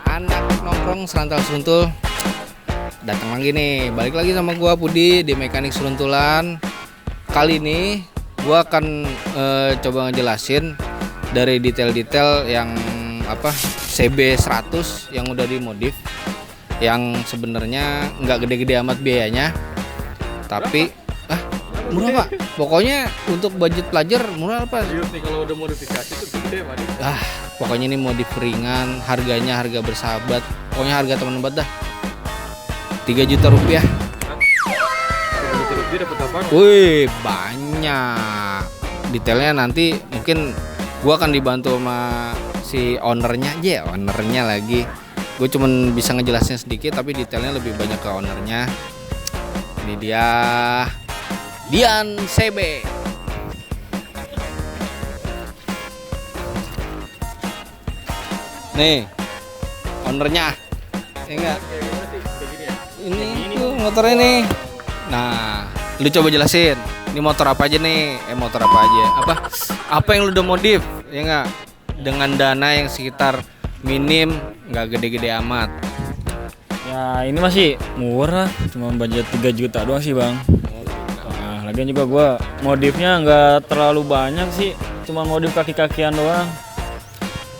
anak nongkrong serantal seruntul. Datang lagi nih, balik lagi sama gua Pudi di Mekanik Seruntulan. Kali ini gua akan coba ngejelasin dari detail-detail yang CB100 yang udah dimodif, yang sebenarnya nggak gede-gede amat biayanya, tapi murah Pak. Pokoknya untuk budget pelajar murah apa? Nih kalau udah modifikasi tuh gede Pak. Pokoknya ini modif ringan, harganya harga bersahabat. Pokoknya harga teman banget dah. 3 juta rupiah. 3 juta rupiah dapat apa? Wih, banyak. Detailnya nanti mungkin gua akan dibantu sama si ownernya aja, ownernya lagi. Gue cuman bisa ngejelasin sedikit, tapi detailnya lebih banyak ke ownernya. Ini dia, Dian CB. Nih, ownernya. Ya enggak? Ini tuh motornya nih. Nah, lu coba jelasin. Ini motor apa aja nih? Motor apa aja? Apa yang lu udah modif? Ya enggak? Dengan dana yang sekitar minim, nggak gede-gede amat. Ya ini masih murah, cuma budget 3 juta doang sih bang. Nah, lagian juga gue modifnya nggak terlalu banyak sih, cuma modif kaki-kakian doang.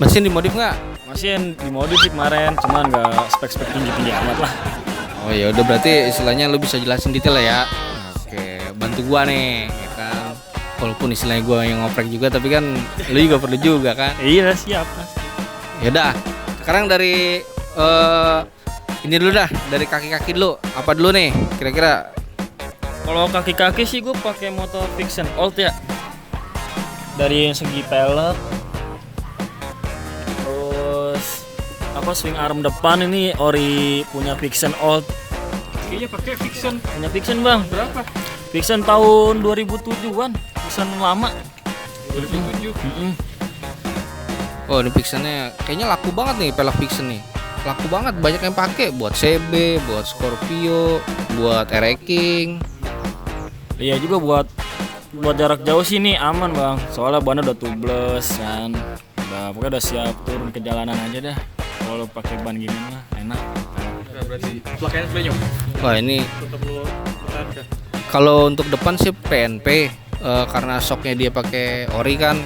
Mesin dimodif nggak? Mesin dimodif sih kemarin, cuman nggak spek-spek tinggi-tinggi amat lah. Oh ya udah, berarti istilahnya lu bisa jelasin detail lah ya. Oke, bantu gua nih, ya kan. Walaupun istilahnya gua yang ngoprek juga, tapi kan lu juga perlu juga kan. Iya siap pasti. Yaudah, sekarang dari ini dulu dah, dari kaki-kaki dulu. Apa dulu nih kira-kira? Kalau kaki-kaki sih gue pakai motor Vixen Old ya. Dari segi pelek, terus swing arm depan ini ori punya Vixen Old. Kayaknya pakai Vixen. Punya Vixen bang. Berapa? Vixen tahun 2007-an. Vixen lama. 2007. Oh, ini Vixennya kayaknya laku banget nih, pelek Vixen nih. Laku banget, banyak yang pakai buat CB, buat Scorpio, buat King. Iya juga buat jarak jauh sih nih aman bang. Soalnya bannya udah tubeless kan. Pokoknya udah siap turun ke jalanan aja dah. Kalau pakai ban gini mah enak. Nah, berarti plakanya sebenarnya. Wah, ini Tetap lu pertahankan. kalau untuk depan sih PNP, karena shocknya dia pakai ori kan.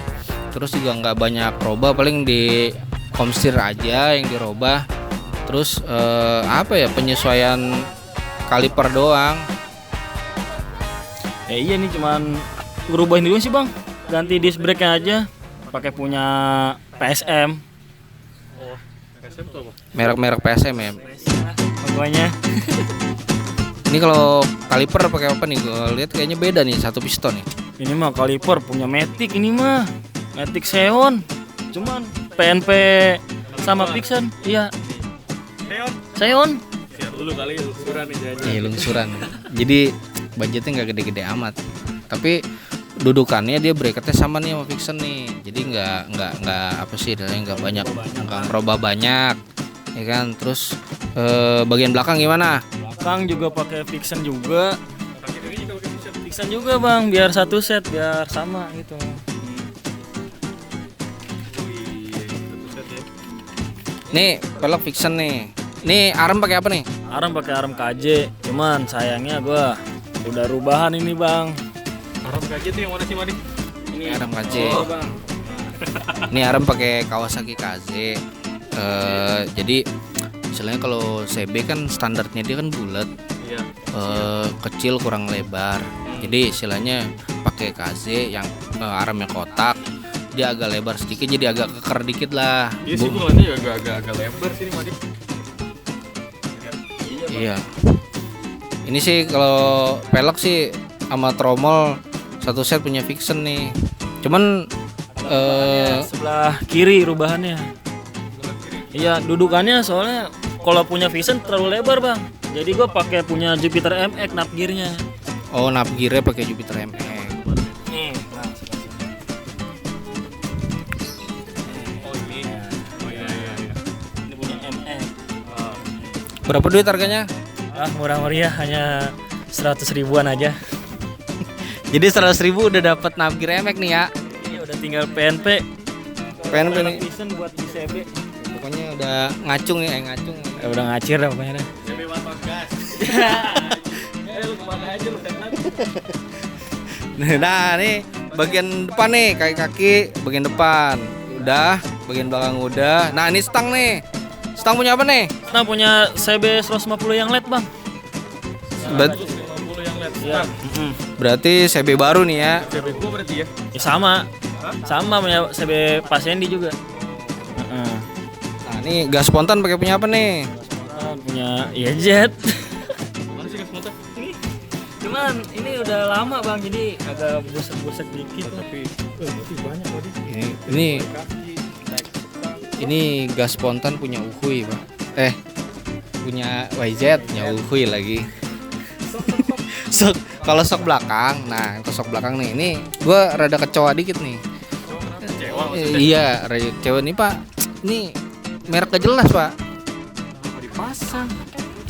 Terus juga nggak banyak robah, paling di komstir aja yang dirobah. Terus penyesuaian kaliper doang. Iya nih cuman ngerubahin dulu sih bang. Ganti disc brake-nya aja. Pakai punya PSM. Oh, PSM tuh apa? Merek-merek PSM ya. Pokoknya. Ini kalau kaliper pakai apa nih? Gue lihat kayaknya beda nih, satu piston nih. Ini mah kaliper punya Matic ini mah. Matic Xeon. Cuman PNP sama Vixen. Iya. Xeon. Siap dulu kali lungsuran nih jajan. Iya, lungsuran. Jadi budgetnya nggak gede-gede amat. Tapi dudukannya dia bracketnya sama nih sama Vixen nih. Jadi nggak banyak, nggak merubah banyak, ya kan. Terus bagian belakang gimana? Belakang juga pakai Vixen juga. Vixen juga bang, biar satu set biar sama gitu. Nih pelek Vixen nih. Nih arm pakai apa nih? Arm pakai arm KJ. Cuman sayangnya gua udah rubahan ini bang. Arm gaji tuh yang mana sih Madi? Ini arm KJ. Oh, bang. Ini arm pakai Kawasaki KZ. Jadi misalnya kalau CB kan standarnya dia kan bulat, Iya. kecil kurang lebar. Jadi istilahnya pakai KZ yang armnya kotak, dia agak lebar sedikit, jadi agak keker dikit lah. Iya sih, gua ngeliatnya agak lebar sih nih Madi. Iya. Ini sih kalau pelek sih sama tromol satu set punya Vixen nih. Cuman Sebelah kiri rubahannya. Iya, dudukannya soalnya kalau punya Vixen terlalu lebar bang. Jadi gua pakai punya Jupiter MX nap gearnya. oh, nap gearnya pakai Jupiter MX. Nih, bang. Oh ini. Oh iya. Ini punya MX. Berapa duit harganya? Murah meriah, hanya 100 ribuan aja. Jadi 100.000 udah dapat nap gear MX nih ya. Iya udah tinggal PNP. PNP nih. Vixen buat di CB. pokoknya udah ngacung ya, ngacung. Udah ngacir dah pokoknya dah. CB motor gas. Lu kemana aja lu setan. Nah, nih bagian depan nih, kaki-kaki bagian depan. Udah, bagian belakang udah. Nah, ini stang nih. Stang punya apa nih? Nah punya CB 150 yang LED bang. Bet- 150 yang LED. Iya. Berarti CB baru nih ya. CB gua berarti ya. Ya sama. Sama punya CB Pak Sandy juga. Nah, ini gas spontan pakai punya apa nih? Punya ya jet. Mana sih gas motor? Ini cuman ini udah lama bang, jadi agak busek-busek dikit. Tapi banyak tadi. Ini gas spontan punya Uhuy, Pak. Punya YZ, punya Uhuy lagi. Sok, kalau sok belakang, nah untuk sok belakang nih, ini gua rada kecoa dikit nih. Kecewa maksudnya. Iya, rada kecewa nih Pak. Ini merek gak jelas Pak. Kenapa dipasang?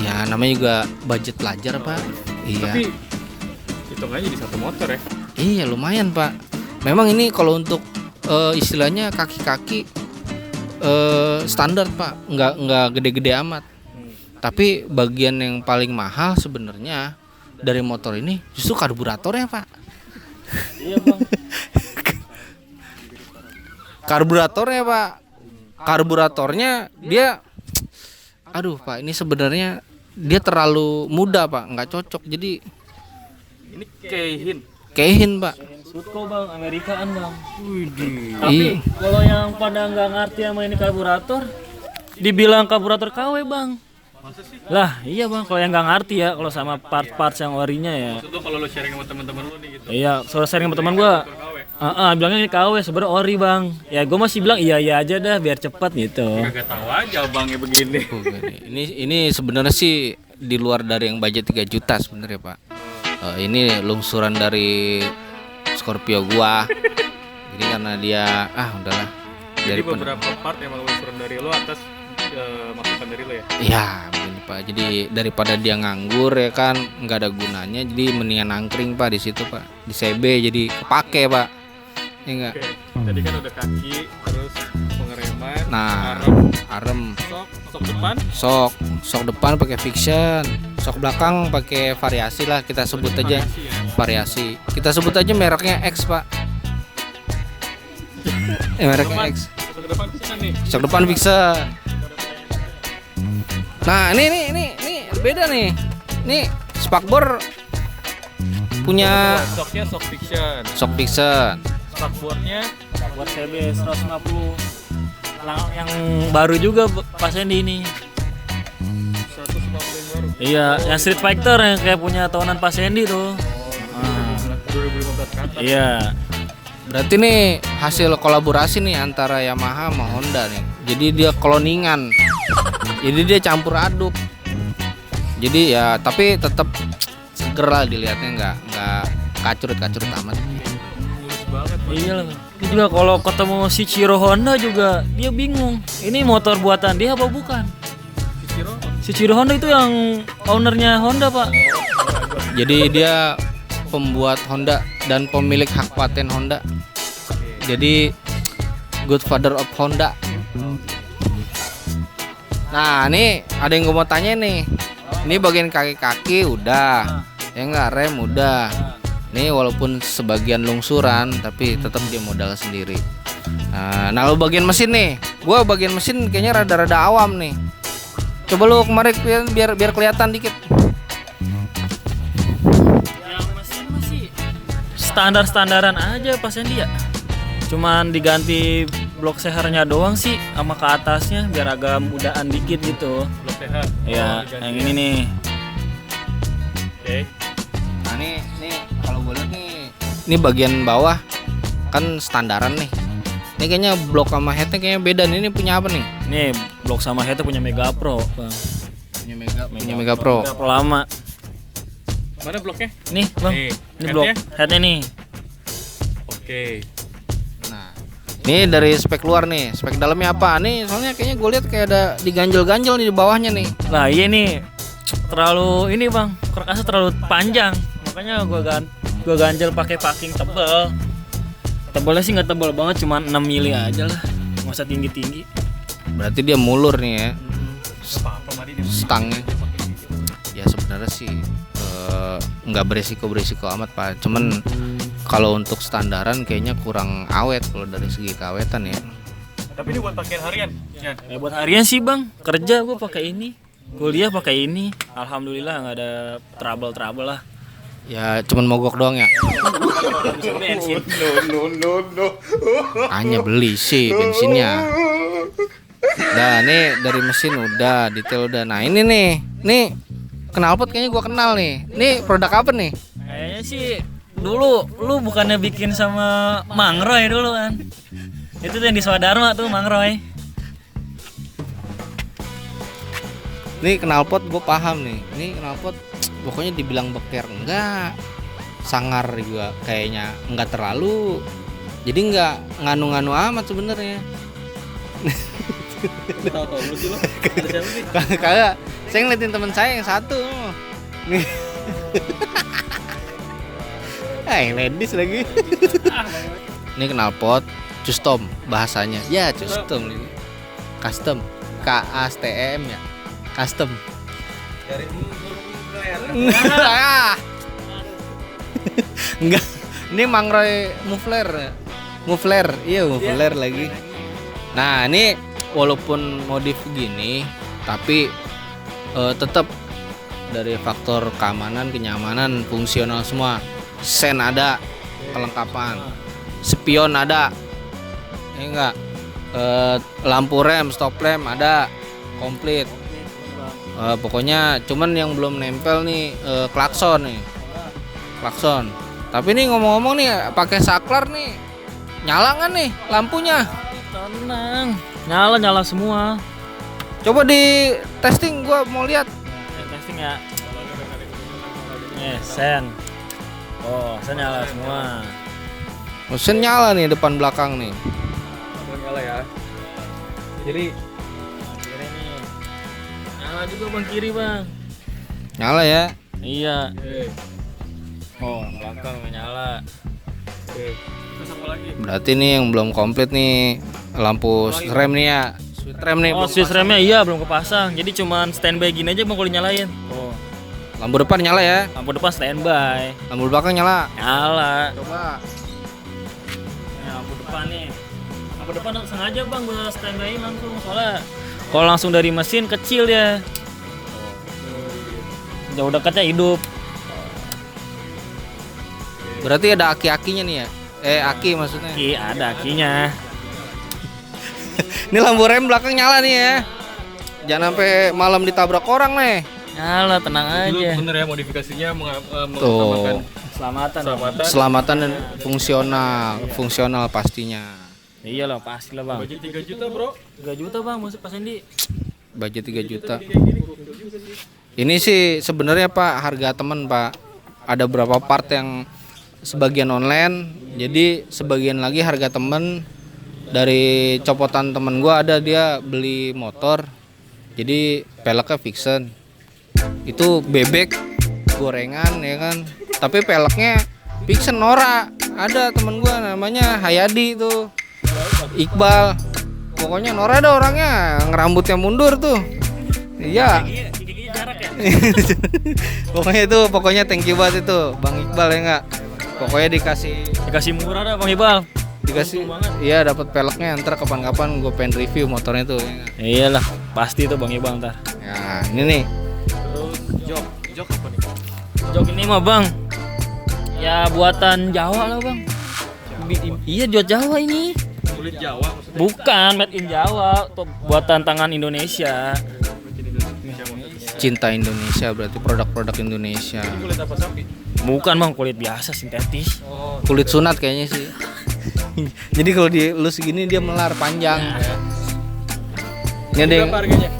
Ya namanya juga budget pelajar Pak. Iya. Tapi hitung aja di satu motor ya. Iya lumayan Pak. Memang ini kalau untuk istilahnya kaki-kaki standar Pak, nggak gede-gede amat. Tapi bagian yang paling mahal sebenarnya dari motor ini justru karburatornya Pak. Iya bang. Karburatornya Pak. Karburatornya dia, aduh Pak, ini sebenarnya dia terlalu muda Pak, nggak cocok. Jadi Ini Keihin. Keihin Pak. Sutko bang, Amerikaan bang. Widih. Tapi kalau yang pada nggak ngerti sama ini karburator, dibilang karburator KW bang. Masa sih? Lah iya bang, kalau yang nggak ngerti ya, kalau sama part-parts yang orinya ya. Maksud lu kalau lu sharing sama teman-teman lu nih gitu. Iya, soal sharing sama teman gua. Bilangnya ini KW, sebenarnya ori bang. Ya gua masih bilang iya aja dah, biar cepat gitu. Kagak tahu aja abangnya begini. Ini sebenarnya sih di luar dari yang budget 3 juta sebenarnya Pak. Ini lungsuran dari Scorpio gua. Jadi karena dia udahlah Jadi beberapa part emang lungsuran dari lu atas masukan dari lu ya. Iya begini Pak. Jadi daripada dia nganggur ya kan nggak ada gunanya. Jadi mendingan nangkring Pak di situ Pak. Di CB jadi kepake Pak. Ya enggak. Oke. Tadi kan udah kaki, terus pengereman, Nah, arem. sok depan. Sok depan pakai fiction. Sok belakang pakai variasi lah, kita sebut aja variasi. Kita sebut aja mereknya X Pak. Mereknya X. Sok depan sih nih. Sok depan fiction. Nah ini beda nih. Nih spakbor punya Soknya sok fiction. sok fiction. Spakboardnya Buat CB 150 yang baru juga Pak Sandy ini. 150 yang baru. Iya, yang Street Fighter yang kayak punya tahunan Pak Sandy tuh. 2015 ke atas. Iya. Berarti nih hasil kolaborasi nih antara Yamaha sama Honda nih. Jadi dia kloningan. Jadi dia campur aduk. Jadi ya tapi tetap seger lah dilihatnya, nggak kacurut amat. Mulus banget. Iya lah. Ini juga kalau ketemu si Chiro Honda juga dia bingung. Ini motor buatan dia apa bukan? Ciro. Si Chiro Honda itu yang ownernya Honda pak. Jadi dia pembuat Honda dan pemilik hak paten Honda. Jadi good father of Honda. Nah, nih ada yang gue mau tanya nih. Ini bagian kaki-kaki udah, ya nggak, rem udah. Nih walaupun sebagian lungsuran, tapi tetap dia modal sendiri. Nah lo bagian mesin nih, gue bagian mesin kayaknya rada-rada awam nih. Coba lu kemarin biar kelihatan dikit. Yang mesin masih standar-standaran aja pasnya dia. Cuman diganti blok sehernya doang sih sama ke atasnya biar agak mudaan dikit gitu. Blok TH. Ya, yang ini nih. Oke. Nah nih kalau gue lihat nih, ini bagian bawah kan standaran nih. Ini kayaknya blok sama headnya kayaknya beda nih. Ini punya apa nih? Nih, blok sama headnya punya Mega Pro, Bang. Punya Mega Pro. Mega Pro lama. Mana bloknya? Nih, Bang. Nih, Ini blok headnya? headnya nih. Oke. Nah, ini dari spek luar nih. Spek dalamnya apa? Nih soalnya kayaknya gue lihat kayak ada diganjel-ganjel nih di bawahnya nih. Nah, iya nih. Terlalu ini, Bang. Karkasnya terlalu panjang. Makanya gua ganjel pakai packing tebal. Tebalnya sih nggak tebal banget, cuma 6 mili aja lah. Nggak usah tinggi-tinggi. Berarti dia mulur nih ya Nggak apa-apa, mari dia stangnya. Ya sebenarnya sih nggak beresiko amat Pak. Cuman kalau untuk standaran kayaknya kurang awet kalau dari segi keawetan ya. Tapi ini buat pakaian harian. Ya. Buat harian sih bang, kerja gue pakai ini, kuliah pakai ini. Alhamdulillah nggak ada trouble lah. Ya cuman mogok doang ya. Bensin. Hanya beli sih bensinnya. Nah nih dari mesin udah, detail udah. Nah ini nih knalpot kayaknya gua kenal nih. Nih produk apa nih? Kayaknya sih dulu lu bukannya bikin sama Mang Roy dulu kan? Itu tuh yang di Swadharma tuh Mang Roy. Nih knalpot gue paham nih. Ini knalpot pokoknya dibilang beker enggak, sangar juga kayaknya enggak terlalu. Jadi enggak nganu-nganu amat sebenarnya. Tahu lu sih lo. Kagak, saya ngeliatin teman saya yang satu. Nih. Yang ladies lagi. Ini knalpot custom bahasanya. Ya, custom nih. Custom. KASTM ya. Custom. Enggak. Ini Mangroy muffler. Iya, muffler lagi. Nah, ini walaupun modif gini, tapi tetap dari faktor keamanan, kenyamanan, fungsional semua. Sen ada, kelengkapan. Spion ada. Ya enggak. Lampu rem, stop lamp ada, komplit. Pokoknya cuman yang belum nempel nih klakson nih. Klakson. Tapi nih ngomong-ngomong nih pakai saklar nih. Nyala nggak nih lampunya? Tenang, nyala semua. Coba di testing, gua mau lihat. Testing ya. Sen. Oh, sen nyala semua. Mesin nyala nih depan belakang nih. Nyala ya. Jadi Kiri nih. Nyala juga bang kiri bang. Nyala ya. Iya. Oh, belakang nyala. terus apa lagi? Berarti nih yang belum komplit nih lampu rem nih ya. Switch rem nih. Oh, belum switch pasang. remnya iya belum kepasang. Jadi cuman standby gini aja bang kalau dinyalain. Oh, Lampu depan nyala ya. lampu depan standby. Lampu belakang nyala. Nyala. Coba. Ya, lampu depan nih. Lampu depan sengaja bang gue standby langsung soalnya kalau langsung dari mesin kecil ya. Jauh dekatnya hidup. Berarti ada aki-akinya nih ya. Aki maksudnya. Ada akinya. Ini lampu rem belakang nyala nih ya. Jangan sampai malam ditabrak orang nih. Nyala, tenang Dulu aja. bener ya modifikasinya mengutamakan Keselamatan. Keselamatan dan fungsional pastinya. Iyalah pasti lah bang. budget 3 juta bro. 3 juta bang musik Pak Sandy. Budget 3 juta. Ini sih sebenarnya Pak harga temen Pak. Ada beberapa part yang sebagian online, jadi sebagian lagi harga temen. Dari copotan temen gua ada dia beli motor, jadi peleknya Vixen. Itu bebek gorengan ya kan, tapi peleknya Vixen Nora. Ada temen gua namanya Hayadi tuh, Iqbal. Pokoknya Nora ada orangnya, ngerambutnya mundur tuh. Iya. Pokoknya thank you banget itu Bang Iqbal ya enggak. Pokoknya Dikasih murah dah bang Iqbal. iya dapat peleknya, ntar kapan-kapan gue pengen review motornya tuh ya enggak? Iyalah pasti tuh bang Iqbal ntar. Ya ini nih Terus jok apa nih? Jok ini mah bang, ya buatan Jawa lah bang. Iya jok Jawa ini. Kulit Jawa maksudnya. Bukan made in Jawa, tuh buatan tangan Indonesia. cinta Indonesia, berarti produk-produk Indonesia. Kulit apa sapi? Bukan bang, kulit biasa sintetis. Oh, Kulit sunat kayaknya sih. Jadi kalau dielus gini dia melar panjang. Ini ada yang berapa harganya?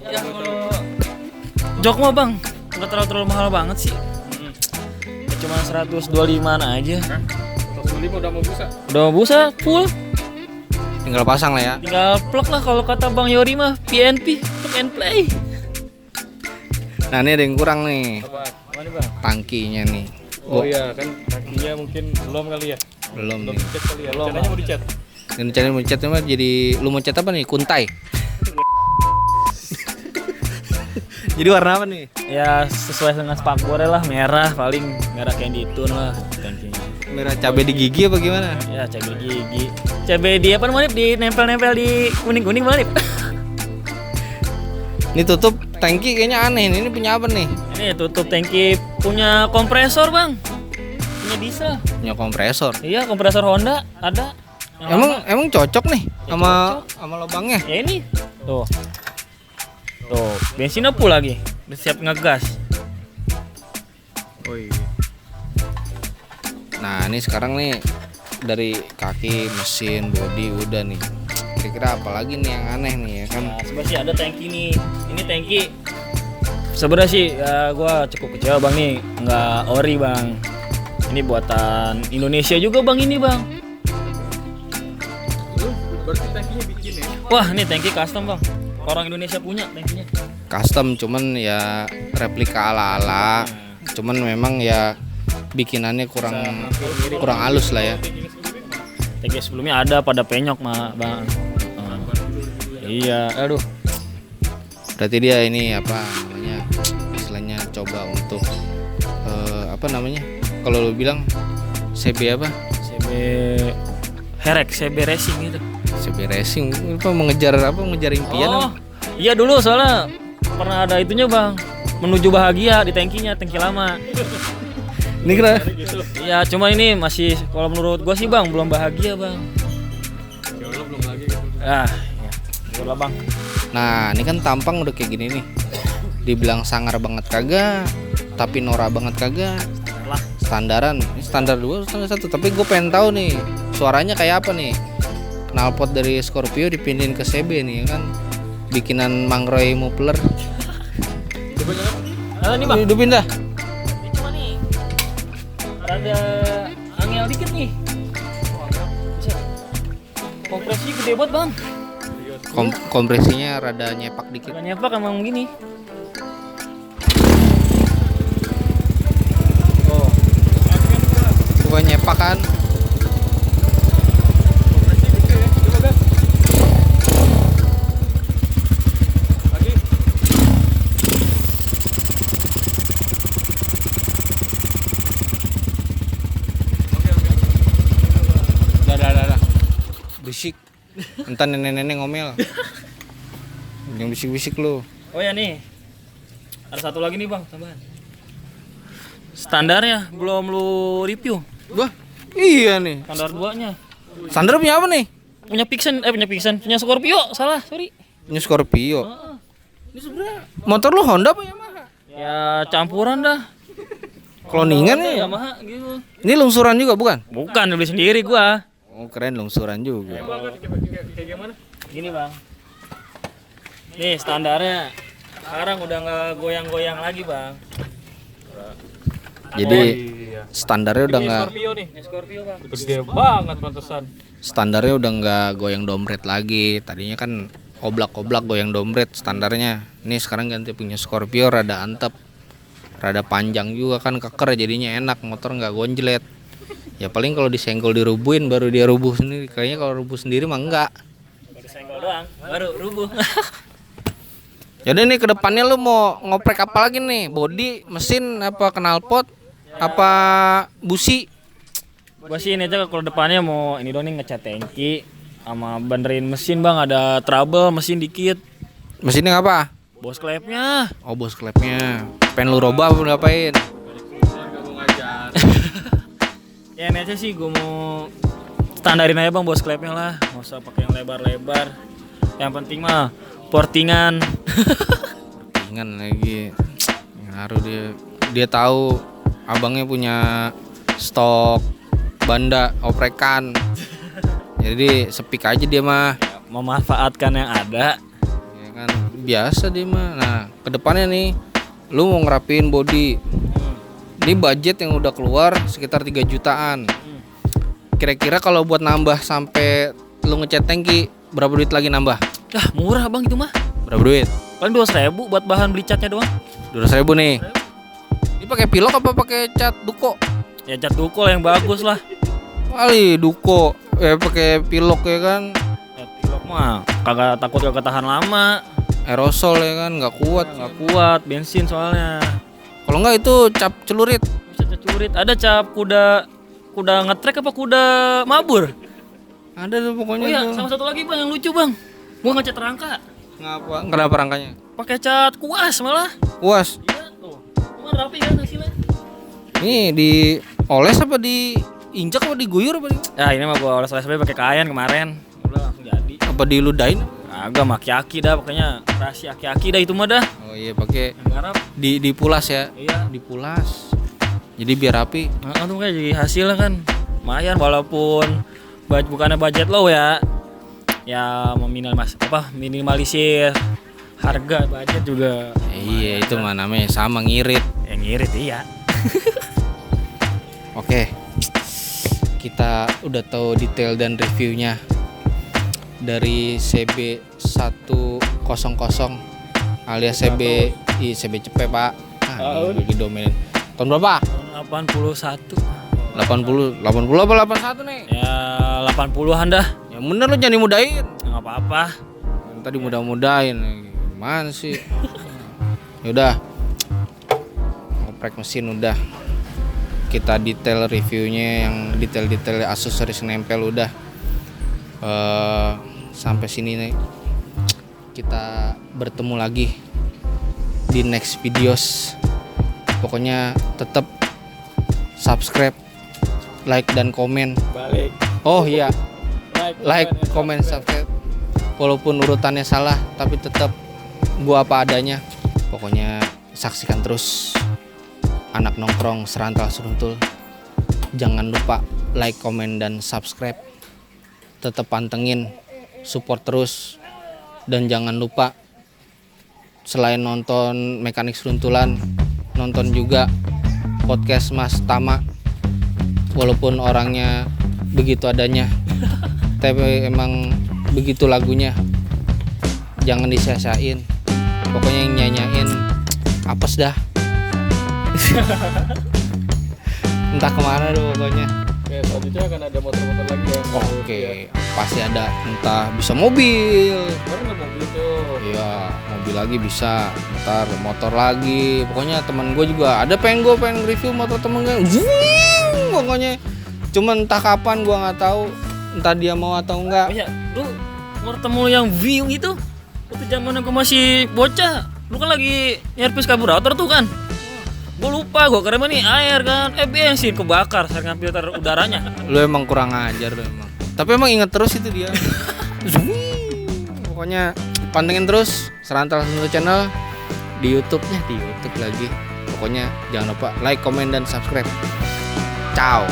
Ya kalau jok mah bang, nggak terlalu mahal banget sih. Ya, cuma 125 aja. 105 udah mau busa. Udah busa full, tinggal pasang lah ya. tinggal plug lah kalau kata Bang Yori mah PNP, plug and play. Nah ini ada yang kurang nih, Apa? Mana bang? tangkinya nih. Oh iya kan kakinya mungkin belum kali ya. Belum Belum nih. dicat kali ya. Rencananya mau dicat. Dan channel mau cat mah jadi lu mau cat apa nih? Kuntai. Jadi warna apa nih? Ya sesuai dengan spakbore lah, merah paling merah candy tune lah tangkinya. Merah cabai di gigi apa gimana? Ya cabai gigi, cabai di apa namanya di nempel-nempel di kuning-kuning mana? Ini tutup tangki kayaknya aneh. Ini punya apa nih? Ini tutup tangki punya kompresor bang, punya diesel. Punya kompresor. Iya kompresor Honda ada. Emang cocok nih sama lubangnya. Ya ini tuh bensinnya full lagi, udah siap ngegas. Oh iya. Nah ini sekarang nih dari kaki, mesin, bodi udah nih. Kira-kira apa lagi nih yang aneh nih ya kan? Nah, sebenarnya sih ada tangki nih. Ini tangki sebenarnya sih ya gua cukup kecewa bang nih, nggak ori bang. Ini buatan Indonesia juga bang ini bang. Lu berarti tangkinya bikin ya? Wah ini tangki custom bang. Orang Indonesia punya tangkinya. Custom cuman ya replika ala-ala. Cuman memang ya bikinannya kurang halus lah ya. Tangki sebelumnya ada pada penyok mah bang. Iya, aduh. Berarti dia ini apa namanya? Istilahnya coba untuk apa namanya? Kalau lu bilang CB apa? CB Herek, CB Racing gitu. CB Racing apa mengejar impian Oh, apa? iya dulu soalnya pernah ada itunya bang, menuju bahagia di tangkinya, tangki lama. Ini kira Iya, cuma ini masih kalau menurut gua sih bang belum bahagia bang. Ya Allah belum lagi gitu. Ah, ya, lah bang. Nah, ini kan tampang udah kayak gini nih. Dibilang sangar banget kagak, tapi norak banget kagak. Lah, Standaran, ini standar 2, standar 1. Tapi gue pengen tahu nih, suaranya kayak apa nih? Knalpot dari Scorpio dipindahin ke CB nih ya kan. Bikinan Mang Roy Mupler. ada nih bang. Udah pindah. Ini cuma nih, ada angel dikit nih. Kompresi gede banget bang. Kompresinya rada nyepak dikit. Bukan nyepak emang gini. Oh, Bukan nyepak kan? Kompresi gitu ya. Coba gas. Lagi. Dah. Bisik. Entar nenek-nenek ngomel. Yang bisik-bisik lu. oh ya nih, ada satu lagi nih bang tambahan. Standarnya belum lu review. Wah, iya nih. Standar 2-nya. Standar punya apa nih? Punya Scorpio, salah, sorry. Punya Scorpio. Ini sebenarnya motor lu Honda apa Yamaha? Ya campuran dah. Kloningan Honda, nih. Yamaha gitu. Ini lungsuran juga bukan? Bukan, beli sendiri gua. Oh, keren lungsuran juga. Kayak gimana? Gini bang. Nih standarnya sekarang udah nggak goyang-goyang lagi bang. Jadi Iya. standarnya udah Ini nggak Scorpio nih. Ini Scorpio bang. Gede banget pantesan. standarnya udah nggak goyang dompet lagi. Tadinya kan oblak-oblak goyang dompet standarnya. Ini sekarang ganti punya Scorpio rada antep, rada panjang juga kan keker jadinya enak motor nggak gonjlet. Ya paling kalau disenggol dirubuhin baru dia rubuh sendiri. Kayaknya kalau rubuh sendiri mah enggak. Baru senggol doang, baru rubuh. Jadi nih kedepannya lu mau ngoprek apa lagi nih? Bodi, mesin, apa knalpot, apa busi? Gua sih ini aja kalau depannya mau ini dong nih ngecat tangki sama benerin mesin bang, ada trouble mesin dikit. Mesinnya apa? Bos klepnya. Oh bos klepnya. Pengen lu robah apa ngapain? Gak mau ngajar. Ya ini aja sih gue mau standarin aja bang bos klepnya lah, nggak usah pakai yang lebar-lebar. Yang penting mah portingan. Portingan lagi. Ngaruh dia tahu abangnya punya stok banda oprekan. Jadi sepik aja dia mah. Memanfaatkan yang ada. Ya kan biasa dia mah. Nah, kedepannya nih lu mau ngerapin body. Ini budget yang udah keluar sekitar 3 jutaan. Kira-kira kalau buat nambah sampai lu ngecat tangki berapa duit lagi nambah? Dah murah bang itu mah. Berapa duit? Paling 2.000 buat bahan beli catnya doang. 200.000 nih. Ini pakai pilok apa pakai cat duko? Ya cat dukol yang bagus lah. Kali duko pakai pilok ya kan. Ya pilok mah kagak takut kagak tahan lama. aerosol ya kan, nggak kuat. Nggak kuat bensin soalnya. Kalau nggak itu cap celurit. Bisa celurit. Ada cap kuda ngetrek apa kuda mabur? Ada tuh pokoknya Oh iya, tuh. sama satu lagi bang yang lucu bang. Gua ngecat rangka. Ngapa? Kenapa rangkanya? Pakai cat kuas malah. Puas. Iya tuh. Cuma rapi kan hasilnya. Ini dioles apa diinjak apa diguyur apa Ya ini mah gua oles-oles pakai kain kemarin. Udah langsung jadi. apa diludain? Agak maki-aki dah pokoknya. Rahasia aki-aki dah itu mah dah. Oh iya pakai Yang garap. dipulas ya. Iya. Dipulas. Jadi biar rapi. Nah, tuh kayak jadi hasilnya kan lumayan walaupun bukannya budget low ya. Ya minimalisir harga budget juga. Iya itu mah namanya sama ngirit. Yang ngirit iya. Oke. Kita udah tahu detail dan reviewnya dari CB 100 alias CB cepet Pak. Nah, ini lagi domain. Tahun berapa? Tahun 81. 80 apa 81 nih? Ya 80-an dah. Ya bener lu jangan dimudahin. Nggak apa-apa. Tadi mudah-mudahin. Gimana sih? Ya udah. Ngoprek mesin udah. Kita detail reviewnya yang detail-detail aksesoris nempel udah. Sampai sini nih. Kita bertemu lagi di next videos. Pokoknya tetap subscribe, like dan komen. Balik. Oh iya, like, comment, subscribe. Walaupun urutannya salah, tapi tetap gua apa adanya. Pokoknya saksikan terus Anak Nongkrong Serantal Seruntul. Jangan lupa like, komen, dan subscribe. Tetap pantengin, support terus. Dan jangan lupa selain nonton Mekanik Seruntulan, nonton juga podcast Mas Tama. Walaupun orangnya begitu adanya, tapi emang begitu lagunya. Jangan disia-siain. Pokoknya yang nyanyain apes dah. Entah kemana tuh pokoknya. Oke, selanjutnya akan ada motor-motor lagi ya. Oke, pasti ada. Entah bisa mobil. Baru nggak mobil tuh. Iya, mobil lagi bisa. Ntar motor lagi. Pokoknya teman gue juga ada pengen review motor temen gue. Pokoknya cuman entah kapan gue nggak tahu. Entah dia mau atau enggak. Oh iya, lu ketemu yang Viung itu waktu zaman aku masih bocah. Lu kan lagi nyerpis karburator tuh kan. Gue lupa, gue kira nih air kan. Bensin kebakar, saya ngambil filter udaranya. Lu emang kurang ajar lu emang. Tapi emang inget terus itu dia. Pokoknya pantengin terus Serantal Seruntul Channel di YouTube-nya, di YouTube lagi. Pokoknya jangan lupa like, komen, dan subscribe. Ciao.